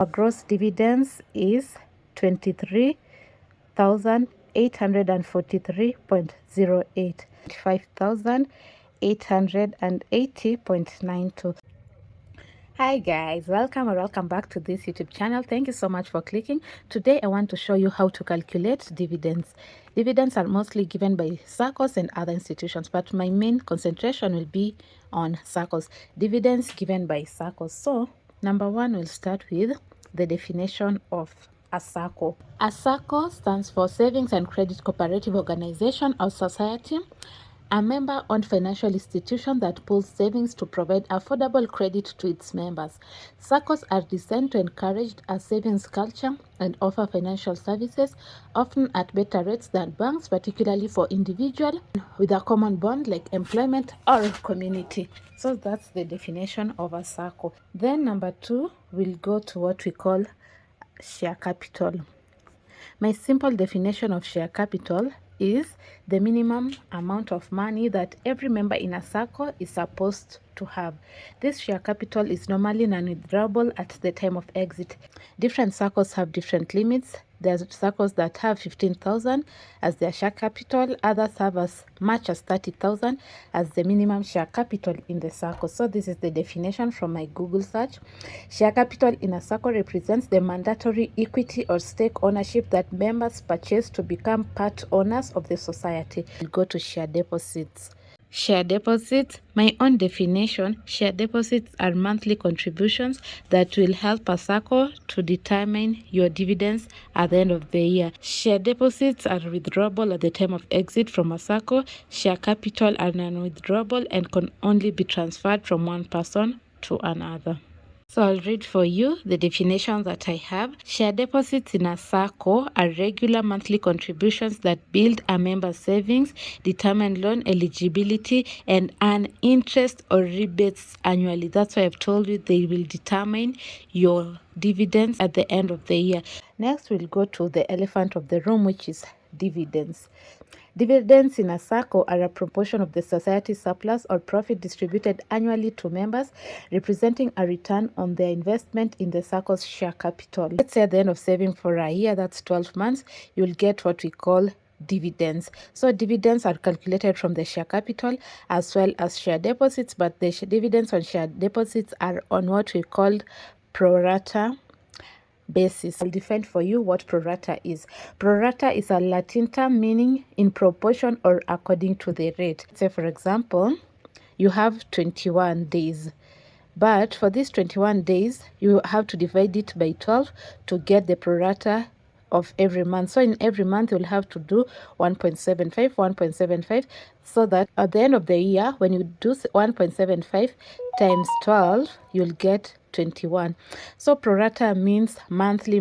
Our gross dividends is 23,843.08, 25,880.92. Hi guys, welcome back to this YouTube channel. Thank you so much for clicking. Today I want to show you how to calculate dividends. Dividends are mostly given by Saccos and other institutions, but my main concentration will be on Saccos. Dividends given by Saccos. So number one, we'll start with the definition of a Sacco. A Sacco stands for Savings and Credit Cooperative Organization or Society, a member-owned financial institution that pools savings to provide affordable credit to its members. SACCOs are designed to encourage a savings culture and offer financial services, often at better rates than banks, particularly for individuals with a common bond like employment or community. So that's the definition of a SACCO. Then number two, we'll go to what we call share capital. My simple definition of share capital is the minimum amount of money that every member in a Sacco is supposed to have. This share capital is normally non-withdrawable at the time of exit. Different Saccos have different limits. There's Saccos that have 15,000 as their share capital. Others have as much as 30,000 as the minimum share capital in the Sacco. So this is the definition from my Google search. Share capital in a Sacco represents the mandatory equity or stake ownership that members purchase to become part owners of the society. We'll go to share deposits. Share deposits, my own definition, share deposits are monthly contributions that will help a Sacco to determine your dividends at the end of the year. Share deposits are withdrawable at the time of exit from a Sacco. Share capital are non-withdrawable and can only be transferred from one person to another. So I'll read for you the definition that I have. Share deposits in a Sacco are regular monthly contributions that build a member's savings, determine loan eligibility, and earn interest or rebates annually. That's why I've told you they will determine your dividends at the end of the year. Next, we'll go to the elephant of the room, which is dividends. Dividends in a Sacco are a proportion of the society's surplus or profit distributed annually to members, representing a return on their investment in the Sacco's share capital. Let's say at the end of saving for a year, that's 12 months, you'll get what we call dividends. So dividends are calculated from the share capital as well as share deposits, but the dividends on share deposits are on what we call pro-rata basis. I'll define for you what pro-rata is. Pro-rata is a Latin term meaning in proportion or according to the rate. Say for example, you have 21 days. But for these 21 days, you have to divide it by 12 to get the pro-rata of every month. So in every month, you'll have to do 1.75, so that at the end of the year, when you do 1.75 times 12, you'll get 21. So pro-rata means monthly.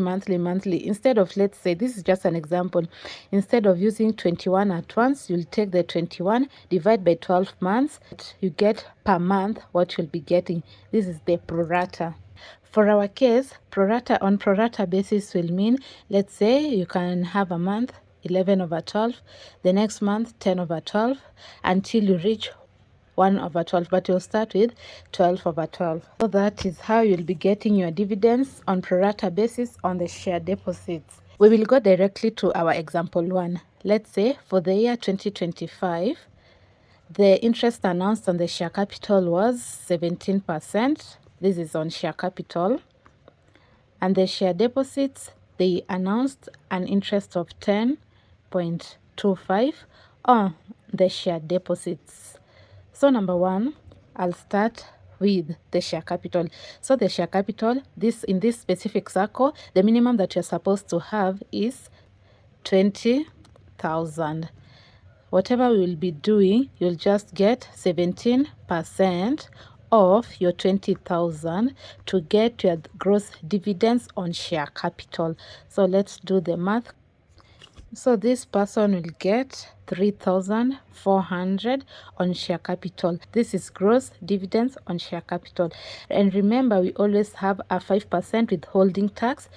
Instead of, let's say, this is just an example, instead of using 21 at once, you'll take the 21, divide by 12 months, you get per month what you'll be getting. This is the pro-rata. For our case, pro-rata on pro-rata basis will mean, let's say you can have a month 11 over 12, the next month 10 over 12, until you reach 1 over 12, but you'll start with 12 over 12. So that is how you'll be getting your dividends on pro-rata basis on the share deposits. We will go directly to our example one. Let's say for the year 2025, the interest announced on the share capital was 17%. This is on share capital. And the share deposits, they announced an interest of 10.25 on the share deposits. So number one, I'll start with the share capital. So the share capital, in this specific Sacco, the minimum that you're supposed to have is 20,000. Whatever we will be doing, you'll just get 17% of your 20,000 to get your gross dividends on share capital. So let's do the math. So this person will get 3,400 on share capital. This is gross dividends on share capital. And remember, we always have a 5% withholding tax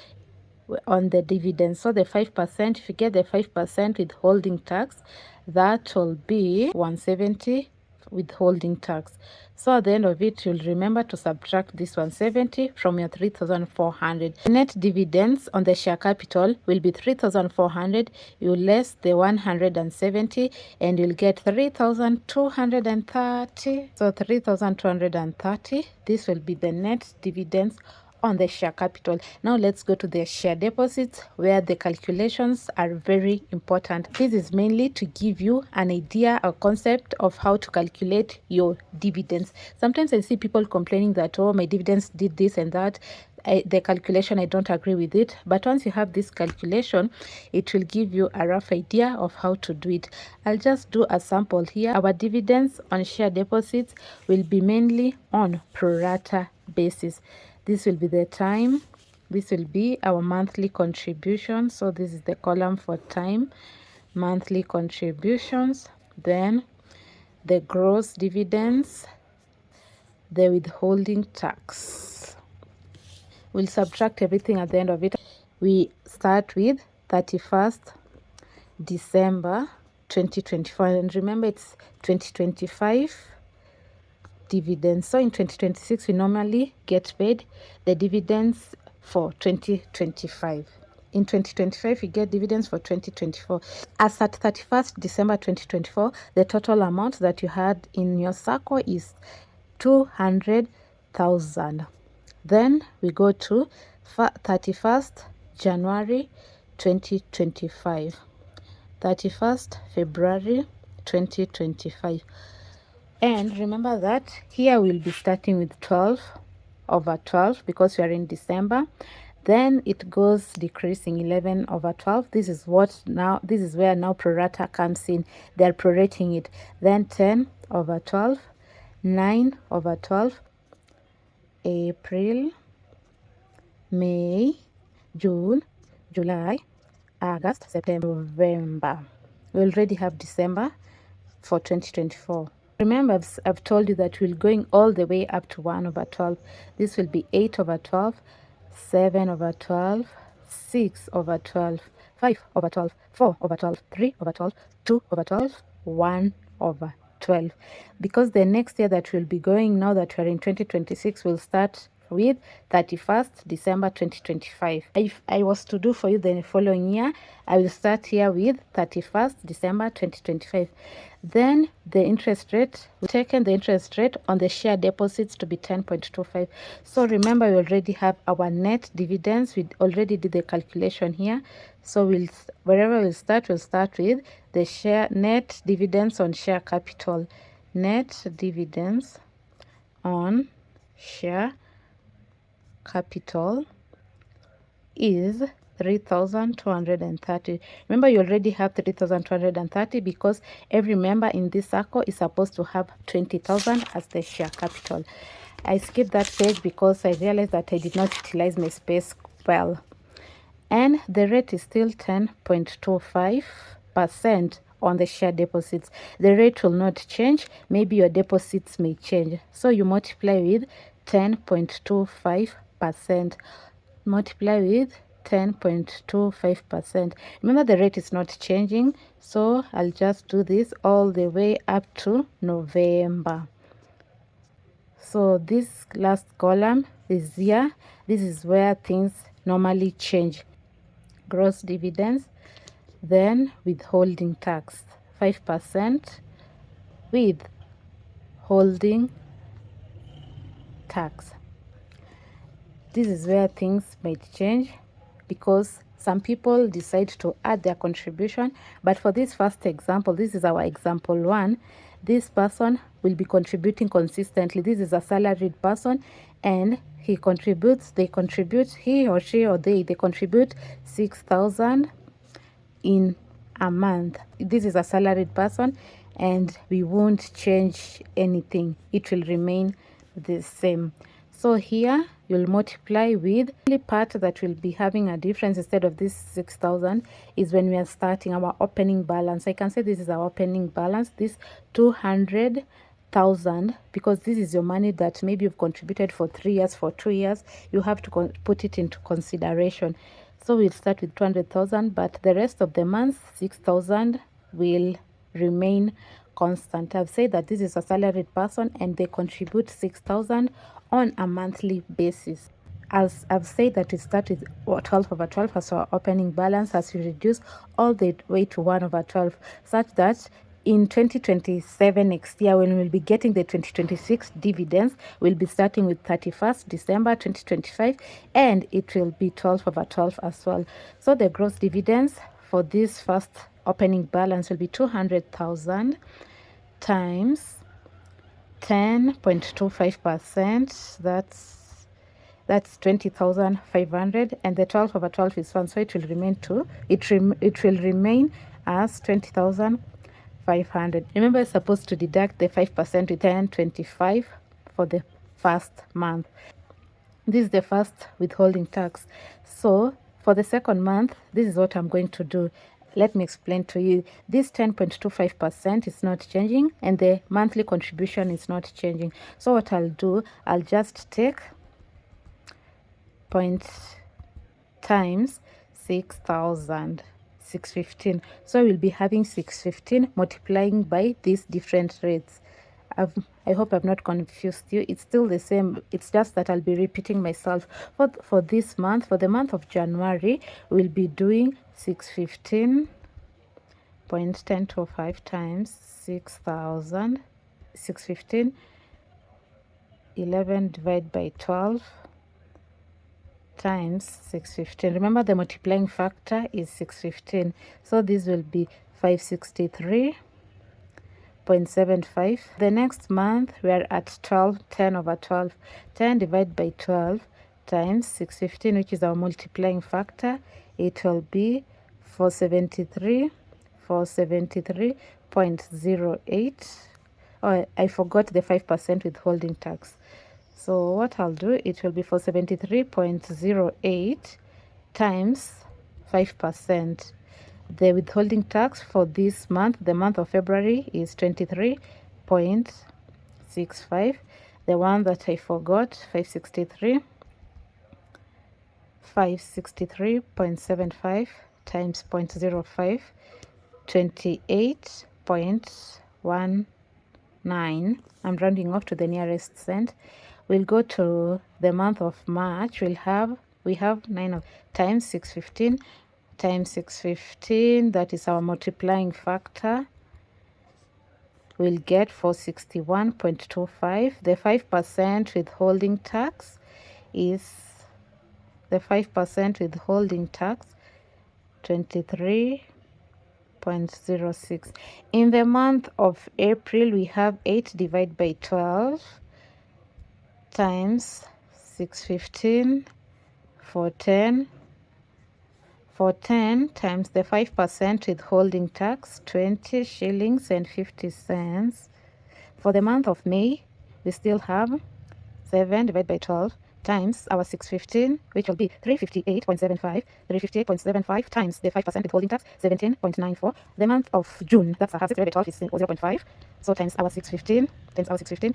on the dividends. So the 5%, if you get the 5% withholding tax, that will be 170 withholding tax. So at the end of it, you'll remember to subtract this 170 from your 3,400. Net dividends on the share capital will be 3,400. You less the 170 and you'll get 3,230. So 3,230. This will be the net dividends on the share capital. Now let's go to the share deposits, where the calculations are very important. This is mainly to give you an idea or concept of how to calculate your dividends. Sometimes I see people complaining that, oh, my dividends did this and that. The calculation, I don't agree with it, but once you have this calculation, it will give you a rough idea of how to do it. I'll just do a sample here. Our dividends on share deposits will be mainly on pro-rata basis. This will be the time. This will be our monthly contribution. So this is the column for time, monthly contributions. Then the gross dividends, the withholding tax. We'll subtract everything at the end of it. We start with 31st December 2024. And remember, it's 2025 dividends. So in 2026, we normally get paid the dividends for 2025. In 2025, we get dividends for 2024. As at 31st December 2024, the total amount that you had in your Sacco is 200,000. Then we go to 31st January 2025, 31st February 2025. And remember that here we'll be starting with 12 over 12 because we are in December. Then it goes decreasing 11 over 12. This is where now pro-rata comes in. They're prorating it. Then 10 over 12, 9 over 12, April, May, June, July, August, September, November. We already have December for 2024. Remember, I've told you that we're going all the way up to 1 over 12. This will be 8 over 12, 7 over 12, 6 over 12, 5 over 12, 4 over 12, 3 over 12, 2 over 12, 1 over 12. Because the next year that we'll be going, now that we're in 2026, we'll start with 31st December 2025. If I was to do for you the following year, I will start here with 31st December 2025. Then the interest rate, we've taken the interest rate on the share deposits to be 10.25. So remember, we already have our net dividends. We already did the calculation here. So wherever we'll start with the share net dividends on share capital. Net dividends on share capital is 3,230. Remember, you already have 3,230 because every member in this Sacco is supposed to have 20,000 as the share capital. I skipped that page because I realized that I did not utilize my space well. And the rate is still 10.25% on the share deposits. The rate will not change. Maybe your deposits may change. So you multiply with 10.25%. Multiply with 10.25%. Remember, the rate is not changing. So I'll just do this all the way up to November. So this last column is here. This is where things normally change. Gross dividends, then withholding tax, 5% withholding tax. This is where things might change because some people decide to add their contribution. But for this first example, this is our example 1. This person will be contributing consistently. This is a salaried person and he contributes, he or she or they contribute 6,000 in a month. This is a salaried person and we won't change anything. It will remain the same. So here you'll multiply with the only part that will be having a difference instead of this 6,000 is when we are starting our opening balance. I can say this is our opening balance, this 200,000, because this is your money that maybe you've contributed for 3 years, for 2 years. You have to put it into consideration. So we'll start with 200,000, but the rest of the month, 6,000 will remain constant. I've said that this is a salaried person and they contribute 6,000 on a monthly basis. As I've said that we start with 12 over 12 as our opening balance, as we reduce all the way to 1 over 12, such that in 2027 next year, when we'll be getting the 2026 dividends, we'll be starting with 31st December 2025, and it will be 12 over 12 as well. So the gross dividends for this first opening balance will be 200,000 times 10.25%. That's 20,500, and the 12 over 12 is 1, so it will remain it will remain as 20,500. Remember, you're supposed to deduct the 5% with 10.25 for the first month. This is the first withholding tax. So for the second month, this is what I'm going to do. Let me explain to you. This 10.25% is not changing, and the monthly contribution is not changing. So what I'll do, I'll just take point times 6,000, 615. So we'll be having 615 multiplying by these different rates. I hope I've not confused you. It's still the same. It's just that I'll be repeating myself. For this month, for the month of January, we'll be doing 615.1025 times 6,000, 615, 11 divided by 12 times 615. Remember, the multiplying factor is 615. So this will be 563.75. The next month, we are at 12, 10 over 12. 10 divided by 12 times 615, which is our multiplying factor. It will be 473.08. Oh, I forgot the 5% withholding tax. So what I'll do, it will be 473.08 times 5%. The withholding tax for this month, the month of February, is 23.65. The one that I forgot, 563.75 times 0.05, 28.19. I'm rounding off to the nearest cent. We'll go to the month of March. We have 9 of times 615 times 615. That is our multiplying factor. We'll get 461.25. The 5% withholding tax is 23.06. In the month of April, we have 8 divided by 12 times 615 for 10 times the 5% withholding tax, 20 shillings and 50 cents. For the month of May, we still have 7 divided by 12 times our 615, which will be 358.75. 358.75 times the 5% withholding tax, 17.94. The month of June, that's our 6 divided by 12 is 0.5. So times our 615,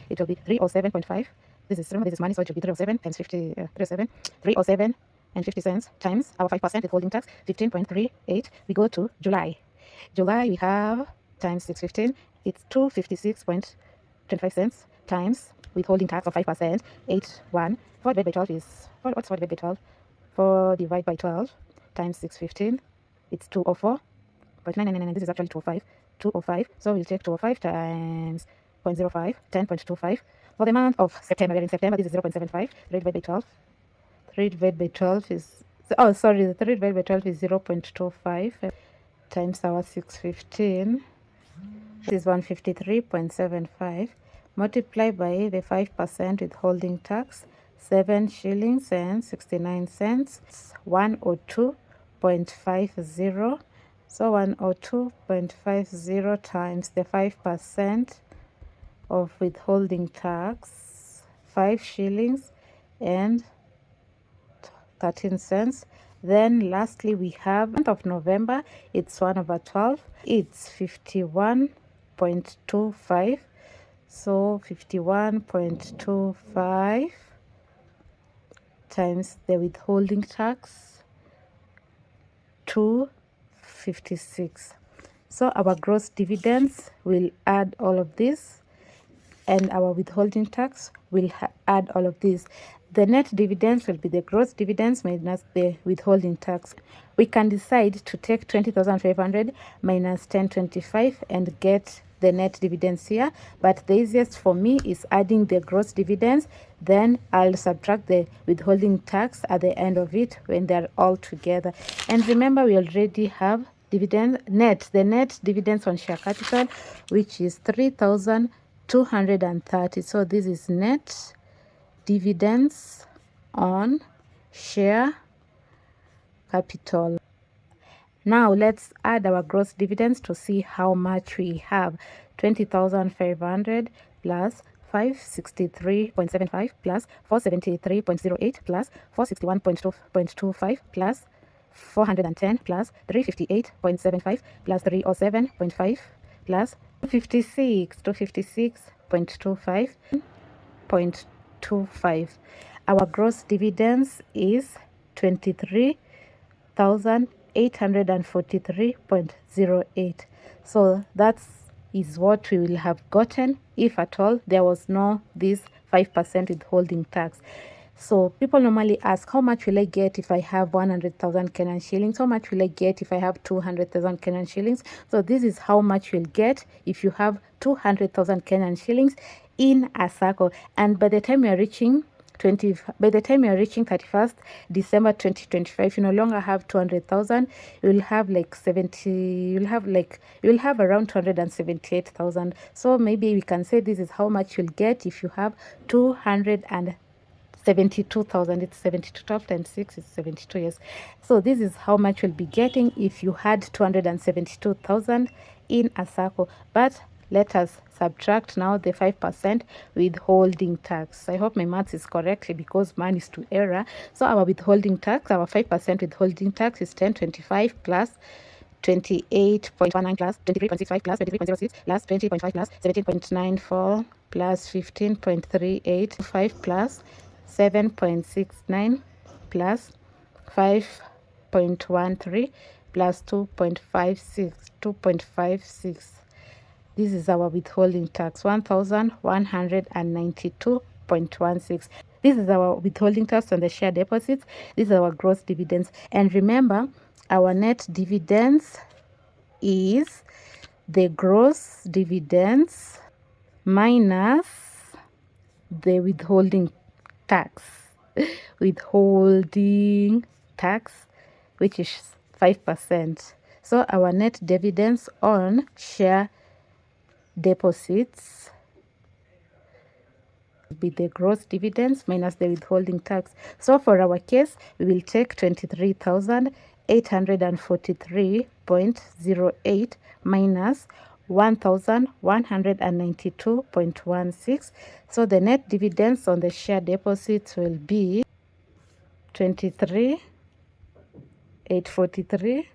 it will be 307.5. This is money, so it will be 307 times 50, 307 and 50 cents times our 5% withholding tax, 15.38. We go to July. We have times 615, it's 256.25 cents times withholding tax of 5%, 81. 4 divided by 12 is, what's 4 divided by 12? 4 divided by 12 times 615, it's 204. But 9, this is actually 205. 205. So we'll take 205 times 0.05, 10.25. For the month of September, we're in September, this is 0.75. 3 divided by 12. 3 divided by 12 is, the 3 divided by 12 is 0.25 times our 615. This is 153.75. Multiply by the 5% withholding tax, 7 shillings and 69 cents, 102.50. So 102.50 times the 5% of withholding tax, 5 shillings and 13 cents. Then lastly, we have month of November, it's 1 over 12, it's 51.25. So 51.25 times the withholding tax, 256. So our gross dividends will add all of this, and our withholding tax will add all of this. The net dividends will be the gross dividends minus the withholding tax. We can decide to take 20,500 minus 1025 and get the net dividends here, but the easiest for me is adding the gross dividends, then I'll subtract the withholding tax at the end of it when they're all together. And remember, we already have the net dividends on share capital, which is 3,230. So this is net dividends on share capital. Now let's add our gross dividends to see how much we have. 20,500 plus 563.75 plus 473.08 plus 461.25 plus 410 plus 358.75 plus 307.5 plus 256.25. Our gross dividends is 23,843.08. So that is what we will have gotten if at all there was no this 5% withholding tax. So people normally ask, how much will I get if I have 100,000 Kenyan shillings? How much will I get if I have 200,000 Kenyan shillings? So this is how much you'll get if you have 200,000 Kenyan shillings in a Sacco. And by the time you're reaching 31st December 2025, you no longer have 200,000. You'll have like you'll have around 278,000. So maybe we can say this is how much you'll get if you have 272,000. It's 72, 12 times 6 is 72 years. So this is how much you'll be getting if you had 272,000 in a Sacco. But let us subtract now the 5% withholding tax. I hope my maths is correctly because man is to error. So our withholding tax, our 5% withholding tax is 1025 plus 28.19 plus 23.65 plus 23.06 plus 20.5 plus 17.94 plus 15.385 plus 7.69 plus 5.13 plus 2.56. This is our withholding tax, 1,192.16. This is our withholding tax on the share deposits. This is our gross dividends. And remember, our net dividends is the gross dividends minus the withholding tax. Withholding tax, which is 5%. So our net dividends on share deposits be the gross dividends minus the withholding tax. So for our case, we will take 23,843.08 minus 1,192.16. So the net dividends on the share deposits will be 23,843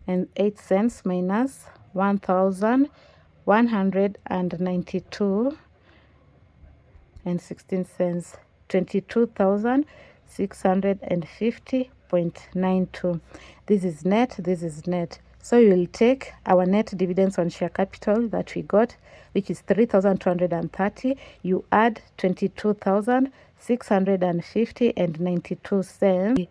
and 8 cents minus 1,192 and 16 cents, 22,650.92. This is net, this is net. So you will take our net dividends on share capital that we got, which is 3,230. You add 22,650 and 92 cents.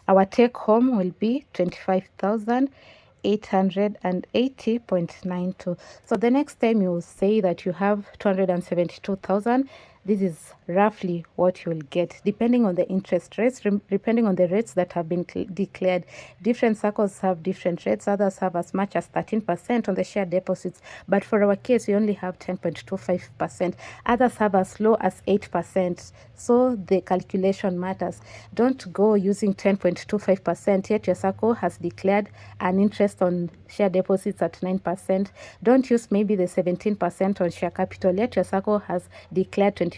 Our take home will be 25,880.92. So the next time you say that you have 272,000, this is roughly what you'll get, depending on the interest rates, depending on the rates that have been declared. Different Saccos have different rates. Others have as much as 13% on the share deposits. But for our case, we only have 10.25%. Others have as low as 8%. So the calculation matters. Don't go using 10.25%, yet your Sacco has declared an interest on share deposits at 9%. Don't use maybe the 17% on share capital, yet your Sacco has declared 25%.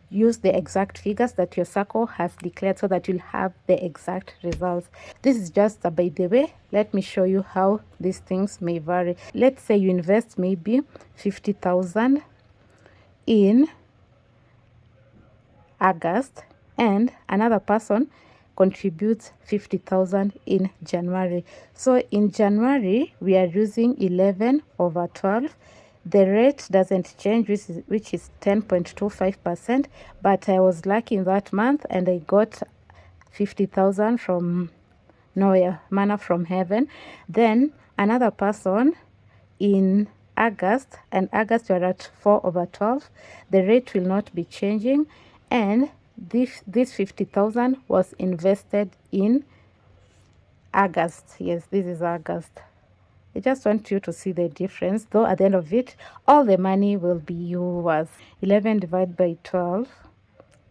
Use the exact figures that your Sacco has declared so that you'll have the exact results. This is just a by the way. Let me show you how these things may vary. Let's say you invest maybe 50,000 in August, and another person contributes 50,000 in January. So in January, we are using 11/12. The rate doesn't change, which is 10.25%, but I was lucky in that month and I got 50,000 from nowhere, manna from heaven. Then another person in August, and August we are at 4/12. The rate will not be changing, and this 50,000 was invested in August. Yes, this is August. I just want you to see the difference, though at the end of it, all the money will be yours. 11 divided by 12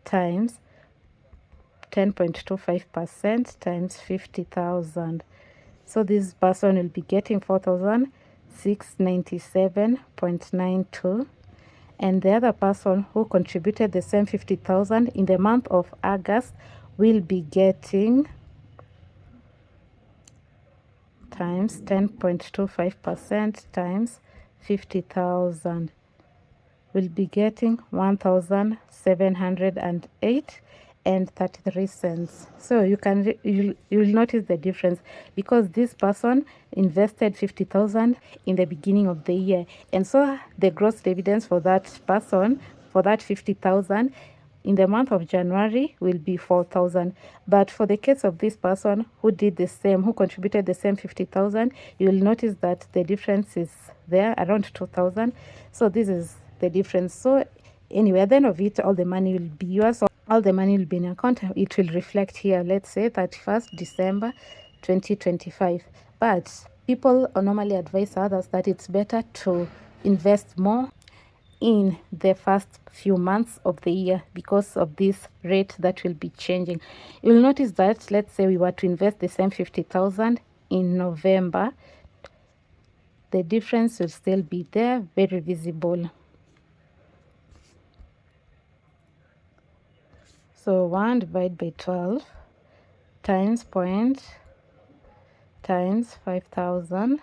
times 10.25% times 50,000. So this person will be getting 4,697.92. And the other person who contributed the same 50,000 in the month of August will be getting times 10.25% times 50,000. Will be getting 1,708 and 33 cents. So you'll notice the difference because this person invested 50,000 in the beginning of the year, and so the gross dividends for that person for that 50,000 in the month of January will be 4,000. But for the case of this person who did the same, who contributed the same 50,000, you will notice that the difference is there around 2,000. So this is the difference. So anyway, at the end of it, all the money will be yours. All the money will be in account. It will reflect here, let's say 31st December 2025. But people normally advise others that it's better to invest more in the first few months of the year because of this rate that will be changing. You'll notice that, let's say we were to invest the same 50,000 in November, the difference will still be there, very visible. So 1 divided by 12 times point times 5,000.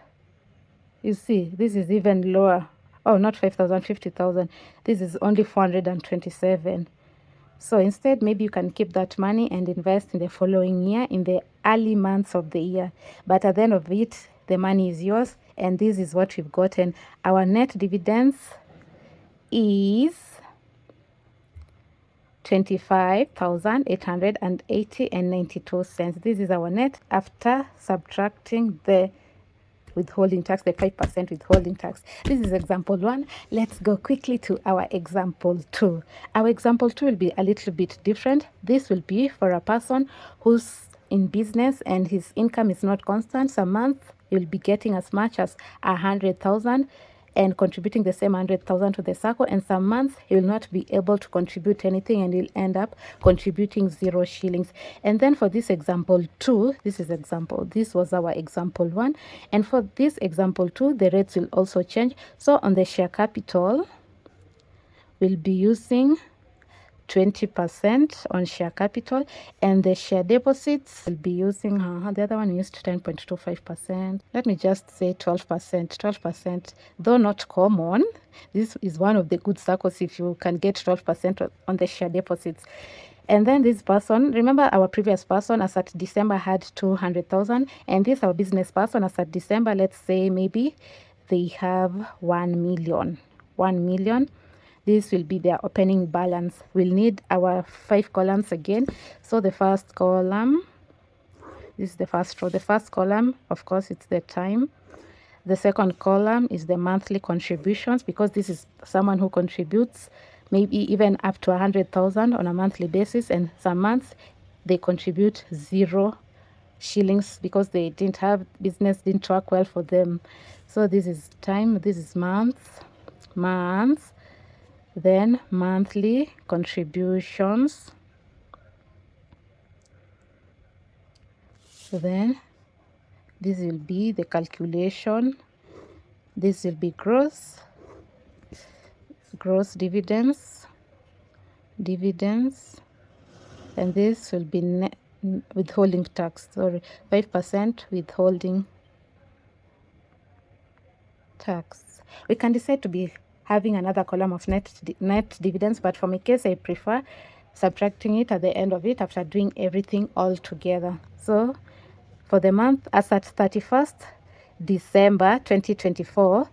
You see, this is even lower. Oh, not 5,000, 50,000. This is only 427. So instead, maybe you can keep that money and invest in the following year, in the early months of the year. But at the end of it, the money is yours, and this is what we've gotten. Our net dividends is 25,880 and 92 cents. This is our net after subtracting the withholding tax, the 5% withholding tax. This is example 1. Let's go quickly to our example 2. Our example 2 will be a little bit different. This will be for a person who's in business and his income is not constant. Some month you'll be getting as much as 100,000 and contributing the same 100,000 to the Sacco, and some months he will not be able to contribute anything and he'll end up contributing 0 shillings. And then for this example 2, this was our example 1, and for this example 2, the rates will also change. So on the share capital, we'll be using 20% on share capital, and the share deposits will be using the other one used 10.25%. Let me just say 12%, though not common. This is one of the good circles if you can get 12% on the share deposits. And then this person, remember our previous person as at December had 200,000, and this our business person as at December, let's say maybe they have 1 million. This will be their opening balance. We'll need our 5 columns again. So the first column, this is the first row. The first column, of course, it's the time. The second column is the monthly contributions, because this is someone who contributes maybe even up to 100,000 on a monthly basis, and some months they contribute 0 shillings because they didn't have business, didn't work well for them. So this is time, this is months, then monthly contributions, then this will be the calculation, this will be gross dividends, and this will be net withholding tax, 5% withholding tax. We can decide to be having another column of net dividends, but for my case I prefer subtracting it at the end of it after doing everything all together. So for the month as at 31st December 2024,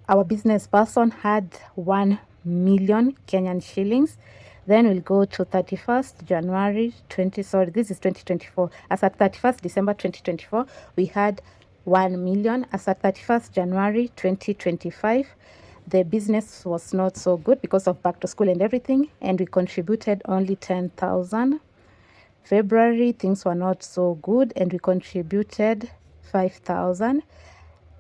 our business person had 1 million Kenyan shillings. Then we'll go to 31st January 20, sorry, this is 2024. As at 31st December 2024, we had 1 million. As at 31st January 2025, the business was not so good because of back to school and everything, and we contributed only 10,000. February, things were not so good, and we contributed 5,000.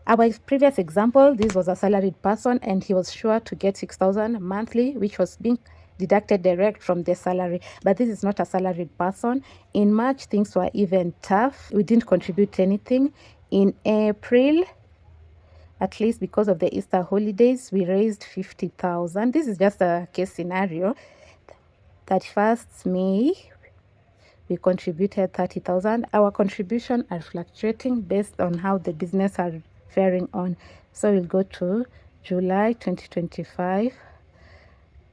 Our previous example, this was a salaried person and he was sure to get 6,000 monthly, which was being deducted direct from the salary. But this is not a salaried person. In March, things were even tough. We didn't contribute anything. In April, at least because of the Easter holidays, we raised 50,000. This is just a case scenario. 31st May, we contributed 30,000. Our contribution are fluctuating based on how the business are faring on. So we'll go to July 2025,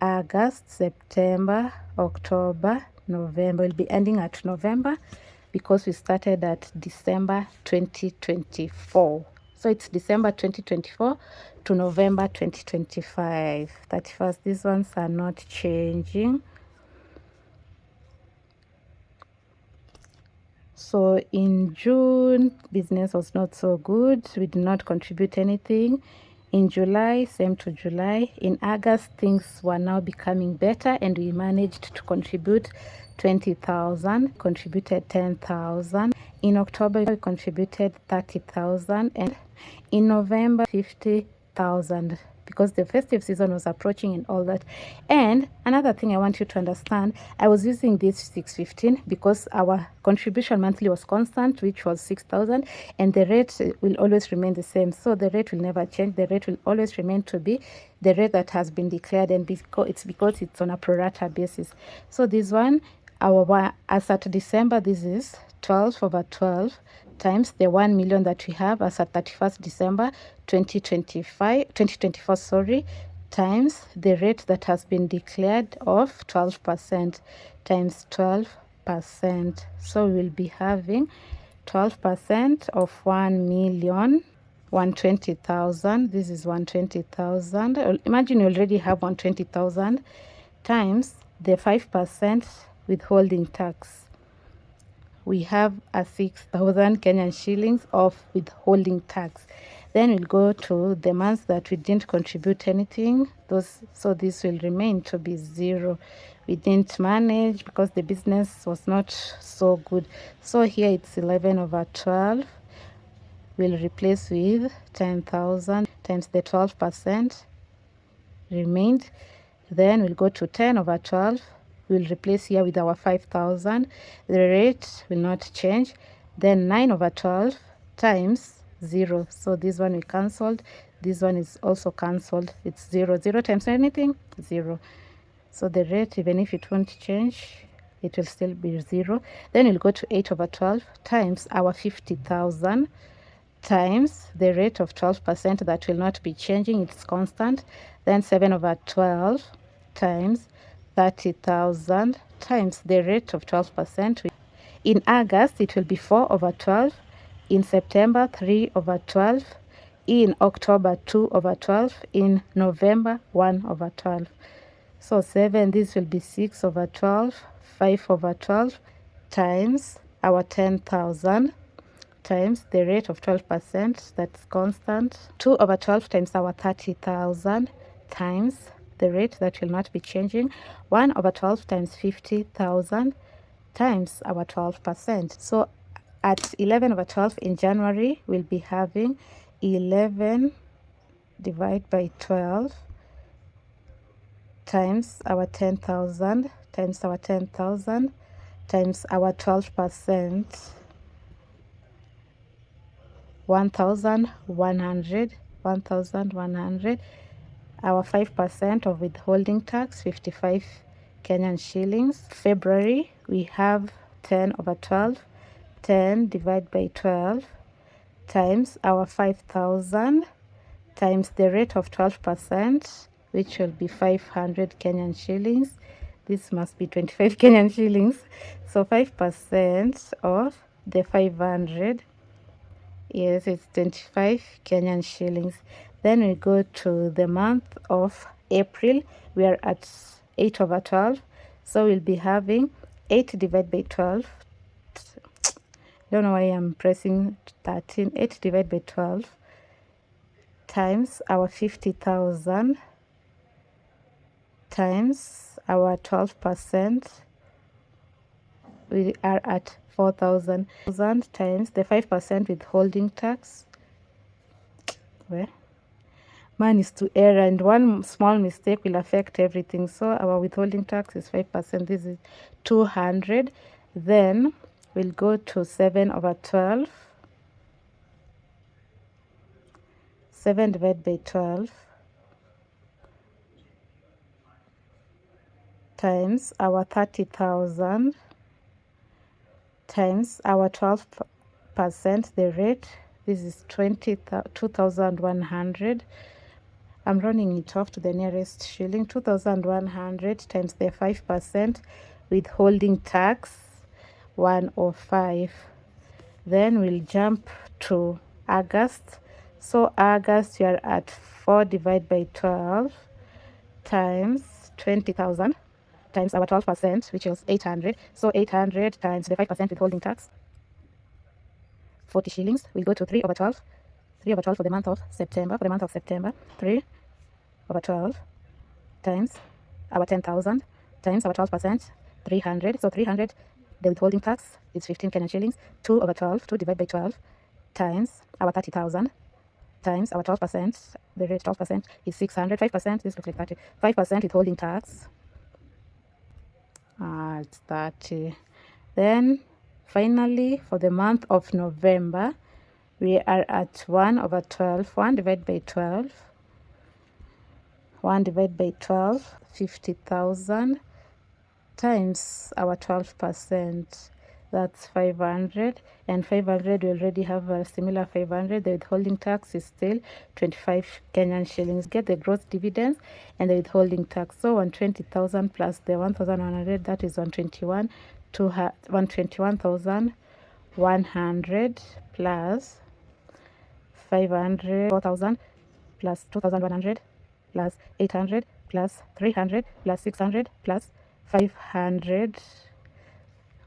August, September, October, November. We'll be ending at November because we started at December 2024. So it's December 2024 to November 2025. 31st, these ones are not changing. So in June, business was not so good. We did not contribute anything. In July, same to July. In August, things were now becoming better and we managed to contribute 20,000, contributed 10,000. In October, we contributed 30,000, and in November, 50,000. Because the festive season was approaching and all that. And another thing I want you to understand, I was using this 615 because our contribution monthly was constant, which was 6,000, and the rate will always remain the same. So the rate will never change. The rate will always remain to be the rate that has been declared, and because it's on a pro-rata basis. So this one, as at December, this is 12 over 12 times the 1 million that we have as at 31st December 2024, sorry, times the rate that has been declared of 12% times 12%. So we'll be having 12% of 1,120,000. This is 120,000. Imagine you already have 120,000 times the 5% withholding tax. We have a 6,000 Kenyan shillings of withholding tax. Then we'll go to the months that we didn't contribute anything. So this will remain to be 0. We didn't manage because the business was not so good. So here it's 11 over 12. We'll replace with 10,000 times the 12% remained. Then we'll go to 10 over 12. We'll replace here with our 5,000. The rate will not change. Then 9 over 12 times 0. So this one we cancelled. This one is also cancelled. It's 0. 0 times anything? 0. So the rate, even if it won't change, it will still be 0. Then we'll go to 8 over 12 times our 50,000 times the rate of 12% that will not be changing. It's constant. Then 7 over 12 times 30,000 times the rate of 12%. In August, it will be 4 over 12. In September, 3 over 12. In October, 2 over 12. In November, 1 over 12. So 7, this will be 6 over 12, 5 over 12 times our 10,000 times the rate of 12%, that's constant. 2 over 12 times our 30,000 times the rate that will not be changing. 1 over 12 times 50,000 times our 12%. So at 11 over 12 in January, we'll be having 11 divided by 12 times our 10,000 times our 10,000 times our 12%, 1,100, 1,100. Our 5% of withholding tax, 55 Kenyan shillings. February, we have 10 over 12, 10 divided by 12 times our 5,000 times the rate of 12%, which will be 500 Kenyan shillings. This must be 25 Kenyan shillings. So 5% of the 500. Yes, it's 25 Kenyan shillings. Then we go to the month of April. We are at 8 over 12. So we'll be having 8 divided by 12. Don't know why I'm pressing 13. 8 divided by 12 times our 50,000 times our 12%. We are at 4,000 times the 5% withholding tax. Where? Man is to error, and one small mistake will affect everything. So our withholding tax is 5%. This is 200. Then we'll go to 7 over 12. 7 divided by 12 times our 30,000 times our 12%, the rate. This is 2,100. I'm running it off to the nearest shilling. 2,100 times the 5% withholding tax, 105. Then we'll jump to August. So August, you are at 4 divided by 12 times 20,000 times our 12%, which is 800. So 800 times the 5% withholding tax, 40 shillings. We'll go to 3 over 12. 3 over 12 for the month of September. 3 over 12 times our 10,000 times our 12%, 300. So 300, the withholding tax is 15 Kenyan shillings. 2 over 12, 2 divided by 12 times our 30,000 times our 12%, the rate 12% is 600. 5%, this looks like 30. 5% withholding tax, it's 30. Then finally, for the month of November, we are at 1 over 12. 1 divided by 12. 1 divided by 12, 50,000 times our 12%. That's 500. And 500, we already have a similar 500. The withholding tax is still 25 Kenyan shillings. Get the gross dividends and the withholding tax. So 120,000 plus the 1,100, that is 121. 121,100 plus 500, 4,000 plus 2,100 plus 800 plus 300 plus 600 plus 500,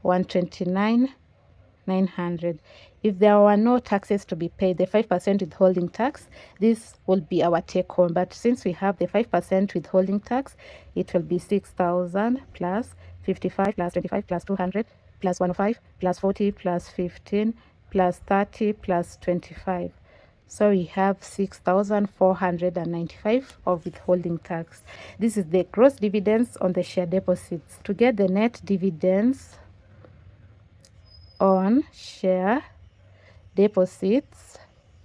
129,900. If there were no taxes to be paid, the 5% withholding tax, this will be our take home. But since we have the 5% withholding tax, it will be 6,000 plus 55 plus 25 plus 200 plus 105 plus 40 plus 15 plus 30 plus 25. So we have 6,495 of withholding tax. This is the gross dividends on the share deposits. To get the net dividends on share deposits,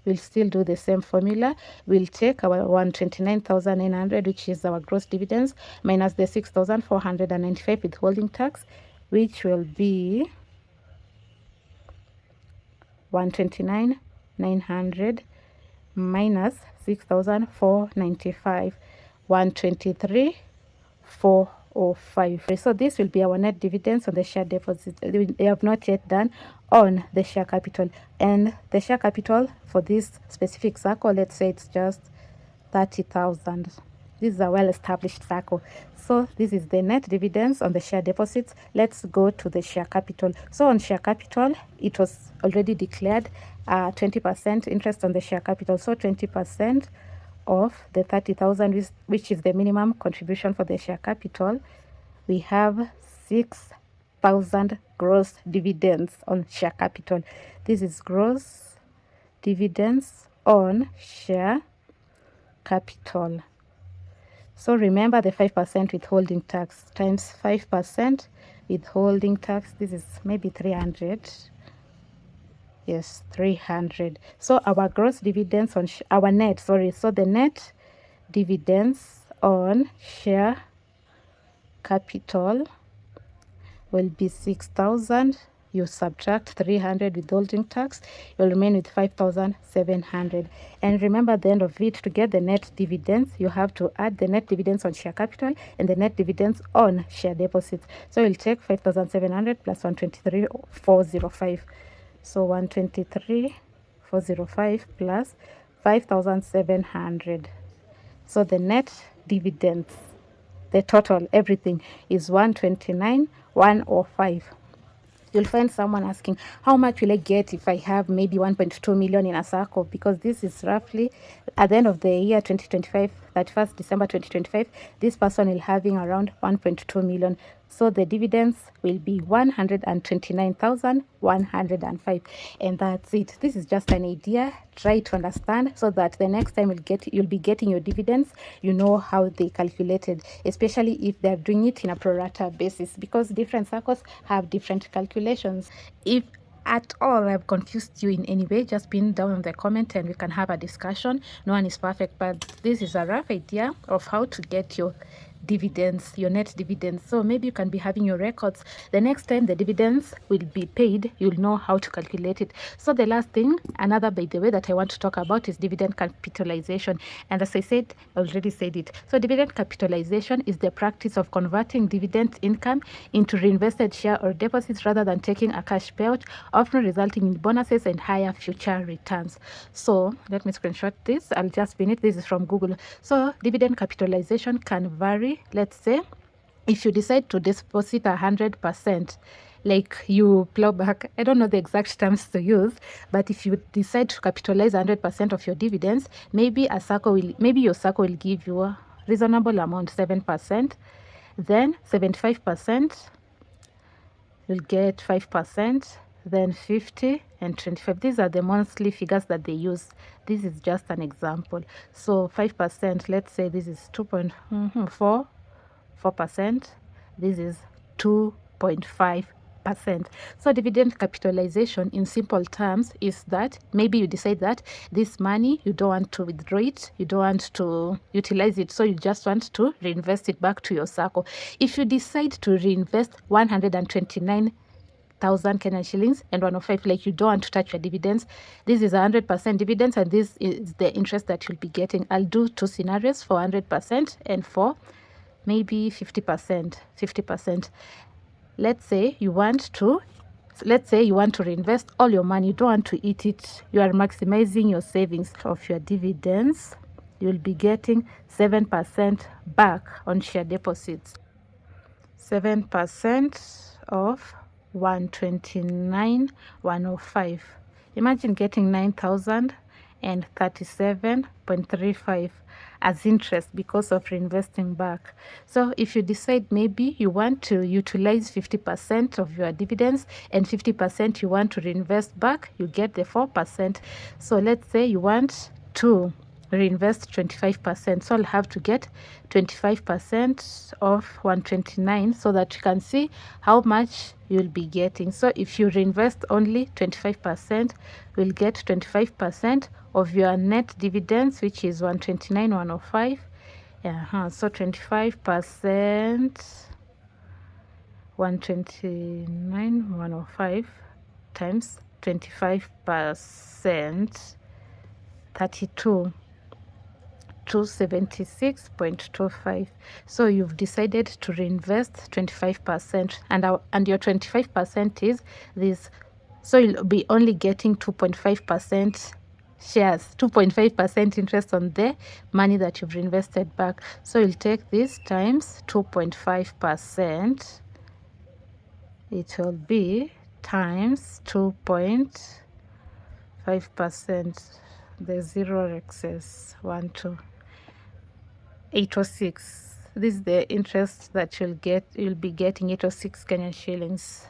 we'll still do the same formula. We'll take our 129,900, which is our gross dividends, minus the 6,495 withholding tax, which will be 129,900 minus 6,495, 123,405. So this will be our net dividends on the share deposit. They have not yet done on the share capital. And the share capital for this specific Sacco, let's say it's just 30,000. This is a well-established Sacco. So this is the net dividends on the share deposits. Let's go to the share capital. So on share capital, it was already declared 20% interest on the share capital. So 20% of the 30,000, which is the minimum contribution for the share capital, we have 6,000 gross dividends on share capital. This is gross dividends on share capital. So remember the 5% withholding tax times 5% withholding tax. This is maybe 300. Yes, 300. So our gross dividends on our net, sorry. So the net dividends on share capital will be 6,000 you subtract 300 withholding tax, you'll remain with 5,700. And remember, at the end of it, to get the net dividends, you have to add the net dividends on share capital and the net dividends on share deposits. So you'll take 5,700 plus 123,405. So 123,405 plus 5,700. So the net dividends, the total, everything is 129,105. You'll find someone asking, how much will I get if I have maybe 1.2 million in a Sacco? Because this is roughly at the end of the year 2025, 31st December 2025, this person will having around 1.2 million. So the dividends will be 129,105. And that's it. This is just an idea. Try to understand so that the next time you'll be getting your dividends, you know how they calculated, especially if they're doing it in a pro-rata basis, because different Saccos have different calculations. If at all I've confused you in any way, just pin down in the comment and we can have a discussion. No one is perfect, but this is a rough idea of how to get your dividends, your net dividends. So maybe you can be having your records. The next time the dividends will be paid, you'll know how to calculate it. So the last thing, another by the way, that I want to talk about is dividend capitalization. And as I said, I already said it. So dividend capitalization is the practice of converting dividend income into reinvested share or deposits rather than taking a cash payout, often resulting in bonuses and higher future returns. So let me screenshot this. I'll just pin it. This is from Google. So dividend capitalization can vary. Let's say if you decide to deposit 100%, like you plow back, I don't know the exact terms to use, but if you decide to capitalize 100% of your dividends, maybe your Sacco will give you a reasonable amount, 7%, then 75%, you'll get 5%, then 50 and 25. These are the monthly figures that they use. This is just an example. So 5%, let's say this is 4%. This is 2.5%. So dividend capitalization in simple terms is that maybe you decide that this money, you don't want to withdraw it, you don't want to utilize it, so you just want to reinvest it back to your Sacco. If you decide to reinvest 129,000 Kenyan shillings and 105, like you don't want to touch your dividends, this is 100% dividends and this is the interest that you'll be getting. I'll do two scenarios for 100% and for maybe 50%. Let's say you want to reinvest all your money. You don't want to eat it. You are maximizing your savings of your dividends. You'll be getting 7% back on share deposits. 7% of 129,105. Imagine getting 9,037.35 as interest because of reinvesting back. So if you decide maybe you want to utilize 50% of your dividends and 50% you want to reinvest back, you get the 4%. So let's say you want to reinvest 25%, so I'll have to get 25% of 129 so that you can see how much you'll be getting. So if you reinvest only 25%, you'll get 25% of your net dividends, which is 129,105. So 25%, 129,105 times 25%, 32. 276.25. So you've decided to reinvest 25%, and your 25% is this. So you'll be only getting 2.5% shares, 2.5% interest on the money that you've reinvested back. So you'll take this times 2.5%. It will be times 2.5%. The zero excess 1, 2. 806. This is the interest that you'll be getting, 806 Kenyan shillings.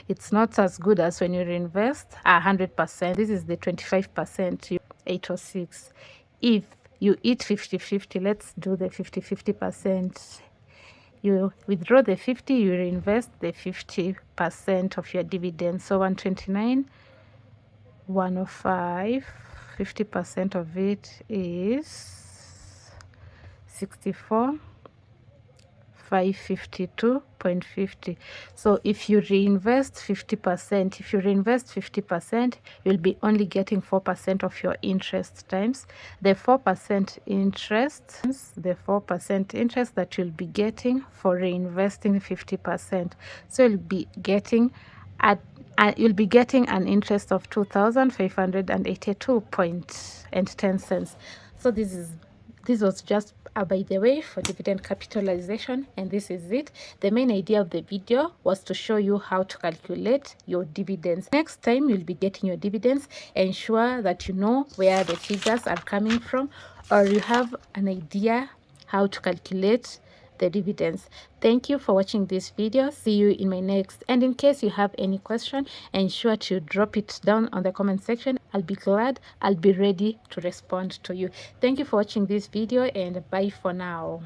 It's not as good as when you reinvest 100%. This is the 25%, 806. If you eat 50-50, let's do the 50-50%. You withdraw the 50, you reinvest the 50% of your dividends. So 129,105, 50% of it is 64 552.50. So if you reinvest 50%, you'll be only getting 4% of your interest times the 4% interest, that you'll be getting for reinvesting 50%. So you'll be getting you'll be getting an interest of 2,582.10. So this was just by the way for dividend capitalization, and this is it. The main idea of the video was to show you how to calculate your dividends. Next time you'll be getting your dividends, ensure that you know where the figures are coming from, or you have an idea how to calculate the dividends. Thank you for watching this video. See you in my next. And in case you have any question, ensure to drop it down on the comment section. I'll be ready to respond to you. Thank you for watching this video, and bye for now.